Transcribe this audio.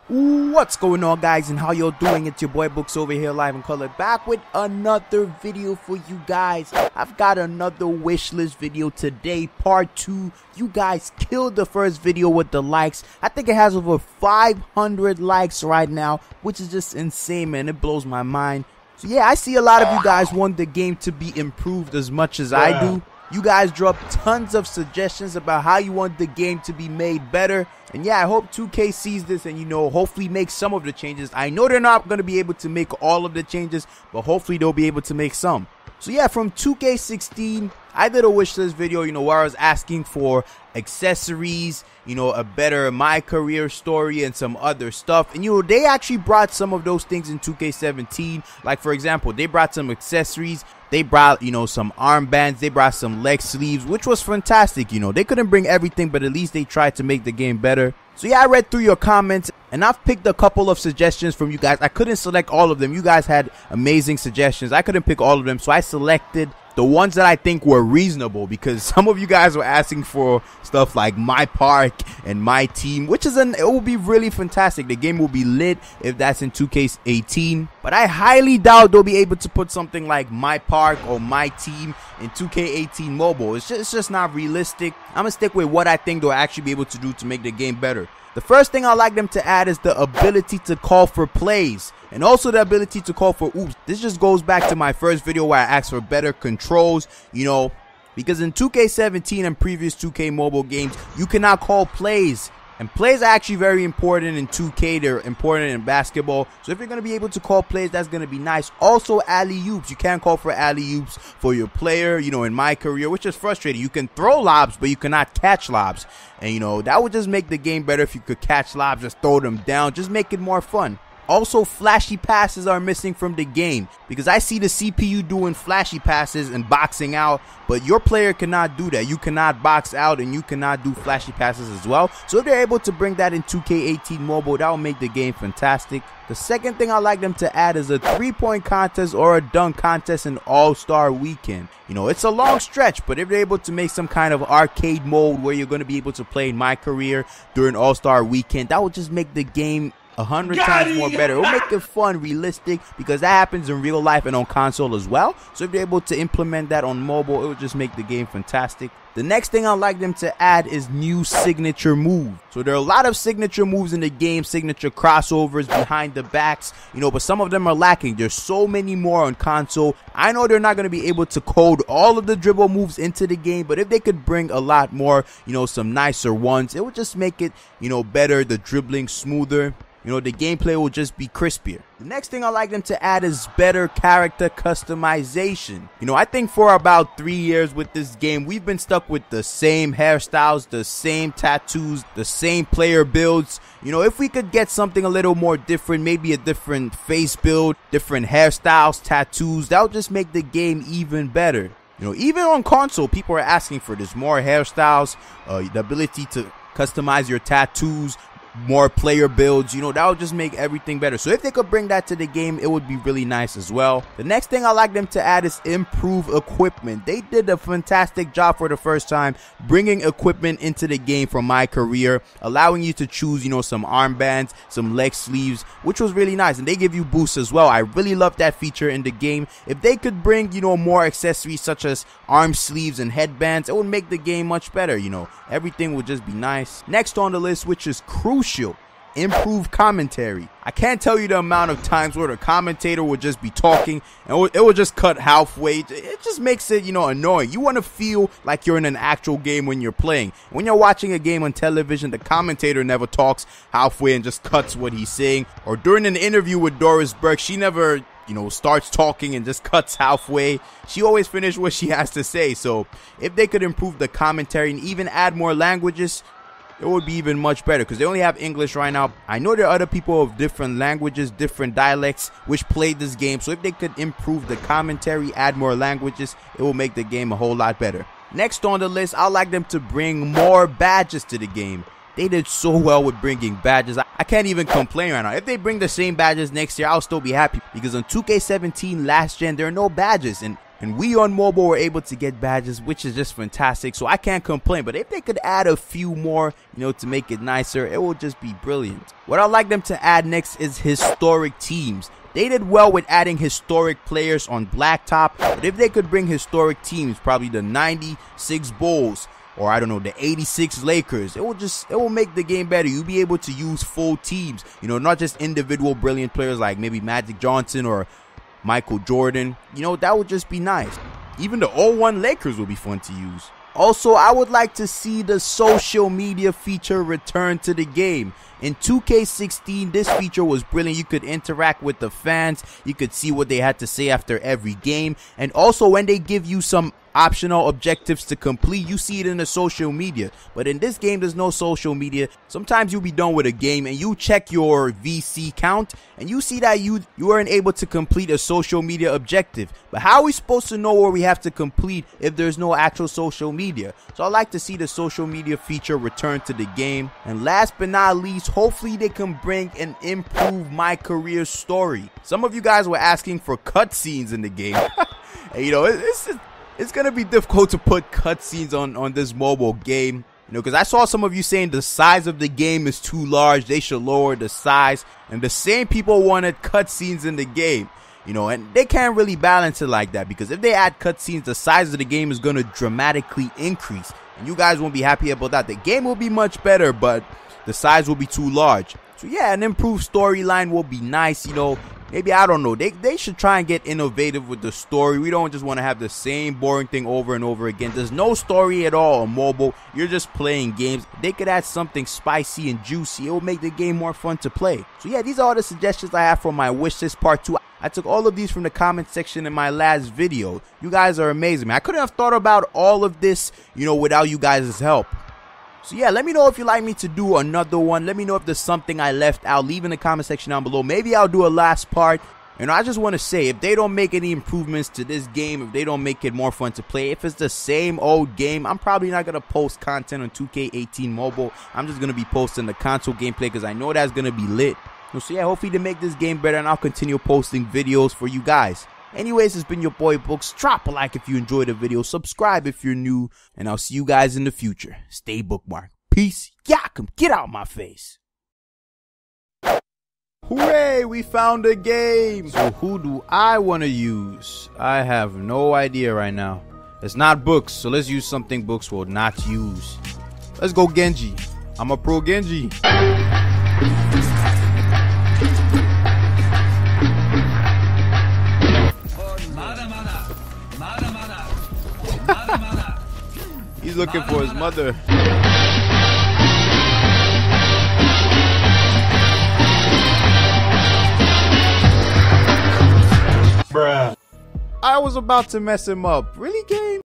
What's going on, guys, and how y'all doing? It's your boy Bouks over here, live in color, back with another video for you guys. I've got another wish list video today, part 2. You guys killed the first video with the likes. I think it has over 500 likes right now, which is just insane, man. It blows my mind. So yeah, I see a lot of you guys want the game to be improved as much as I do. You guys dropped tons of suggestions about how you want the game to be made better. And yeah, I hope 2K sees this and, hopefully make some of the changes. I know they're not going to be able to make all of the changes, but hopefully they'll be able to make some. So yeah, from 2K16, I did a wish list video, where I was asking for accessories, a better My Career story and some other stuff. And they actually brought some of those things in 2K17. Like, for example, they brought some accessories. They brought, some armbands. They brought some leg sleeves, which was fantastic. They couldn't bring everything, but at least they tried to make the game better. So yeah, I read through your comments and I've picked a couple of suggestions from you guys. I couldn't select all of them. You guys had amazing suggestions. I couldn't pick all of them, so I selected the ones that I think were reasonable, because some of you guys were asking for stuff like my park and my team, which is it will be really fantastic. The game will be lit if that's in 2K18, but I highly doubt they'll be able to put something like my park or my team in 2K18 mobile. It's just not realistic. I'm gonna stick with what I think they'll actually be able to do to make the game better. The first thing I'd like them to add is the ability to call for plays, and also the ability to call for oops. This just goes back to my first video where I asked for better controls, because in 2K17 and previous 2K mobile games, you cannot call plays. And plays are actually very important in 2K. They're important in basketball. So if you're going to be able to call plays, that's going to be nice. Also, alley-oops. You can't call for alley-oops for your player, in My Career, which is frustrating. You can throw lobs, but you cannot catch lobs. And, that would just make the game better if you could catch lobs, just throw them down. Just make it more fun. Also, flashy passes are missing from the game, because I see the CPU doing flashy passes and boxing out, but your player cannot do that. You cannot box out and you cannot do flashy passes as well. So if they're able to bring that in 2K18 mobile, that will make the game fantastic. The second thing I'd like them to add is a 3-point contest or a dunk contest in All-Star Weekend. It's a long stretch, but if they're able to make some kind of arcade mode where you're going to be able to play in My Career during All-Star Weekend, that would just make the game 100 times more better. It'll make it fun, realistic, because that happens in real life and on console as well. So if they're able to implement that on mobile, it will just make the game fantastic. The next thing I'd like them to add is new signature moves. So there are a lot of signature moves in the game, signature crossovers, behind the backs, but some of them are lacking. There's so many more on console. I know they're not going to be able to code all of the dribble moves into the game, but if they could bring a lot more, some nicer ones, it would just make it, better, the dribbling smoother. The gameplay will just be crispier. The next thing I like them to add is better character customization. I think for about 3 years with this game, we've been stuck with the same hairstyles, the same tattoos, the same player builds. If we could get something a little more different, maybe a different face build, different hairstyles, tattoos, that would just make the game even better. Even on console, people are asking for this, more hairstyles, the ability to customize your tattoos, more player builds, that would just make everything better. So if they could bring that to the game, it would be really nice as well. The next thing I like them to add is improve equipment. They did a fantastic job for the first time bringing equipment into the game from My Career, allowing you to choose, some armbands, some leg sleeves, which was really nice. And they give you boosts as well. I really love that feature in the game. If they could bring, more accessories such as arm sleeves and headbands, it would make the game much better. Everything would just be nice. Next on the list, which is crucial, improve commentary. I can't tell you the amount of times where the commentator would just be talking and it would just cut halfway. It just makes it, annoying. You want to feel like you're in an actual game when you're playing. When you're watching a game on television, the commentator never talks halfway and just cuts what he's saying. Or during an interview with Doris Burke, she never starts talking and just cuts halfway. She always finishes what she has to say. So if they could improve the commentary and even add more languages, it would be even much better, because they only have English right now. I know there are other people of different languages, different dialects, which play this game. So if they could improve the commentary, add more languages, it will make the game a whole lot better. Next on the list, I'd like them to bring more badges to the game. They did so well with bringing badges. I can't even complain right now. If they bring the same badges next year, I'll still be happy, because on 2K17 last gen, there are no badges. And And we on mobile were able to get badges, which is just fantastic, so I can't complain. But if they could add a few more, to make it nicer, it will just be brilliant. What I'd like them to add next is historic teams. They did well with adding historic players on Blacktop, but if they could bring historic teams, probably the 96 Bulls, or I don't know, the 86 Lakers, it will make the game better. You'll be able to use full teams, not just individual brilliant players like maybe Magic Johnson or Michael Jordan. That would just be nice. Even the 01 Lakers will be fun to use. Also, I would like to see the social media feature return to the game. In 2K16, this feature was brilliant. You could interact with the fans. You could see what they had to say after every game. And also, when they give you some optional objectives to complete, you see it in the social media. But in this game, there's no social media. Sometimes you'll be done with a game and you check your VC count and you see that you weren't able to complete a social media objective. But how are we supposed to know where we have to complete if there's no actual social media? So I'd like to see the social media feature return to the game. And last but not least, hopefully they can bring and improve my career story. Some of you guys were asking for cutscenes in the game. And it's gonna be difficult to put cutscenes on this mobile game, because I saw some of you saying the size of the game is too large, they should lower the size, and the same people wanted cutscenes in the game, and they can't really balance it like that, because if they add cutscenes, the size of the game is gonna dramatically increase, and you guys won't be happy about that. The game will be much better, but the size will be too large. So yeah, an improved storyline will be nice, Maybe, I don't know, they should try and get innovative with the story. We don't just want to have the same boring thing over and over again. There's no story at all on mobile. You're just playing games. They could add something spicy and juicy. It will make the game more fun to play. So yeah, these are all the suggestions I have for my wishlist part 2. I took all of these from the comment section in my last video. You guys are amazing, man. I couldn't have thought about all of this, without you guys' help. So yeah, let me know if you'd like me to do another one. Let me know if there's something I left out. Leave in the comment section down below. Maybe I'll do a last part. I just want to say, if they don't make any improvements to this game, if they don't make it more fun to play, if it's the same old game, I'm probably not going to post content on 2K18 mobile. I'm just going to be posting the console gameplay because I know that's going to be lit. So yeah, hopefully they make this game better, and I'll continue posting videos for you guys. Anyways, it's been your boy Bouks. Drop a like if you enjoyed the video. Subscribe if you're new. And I'll see you guys in the future. Stay bookmarked. Peace. Yakum. Get out my face. Hooray! We found a game. So who do I want to use? I have no idea right now. It's not Bouks. So let's use something Bouks will not use. Let's go Genji. I'm a pro Genji. He's looking for his mother. Bruh. I was about to mess him up. Really, game?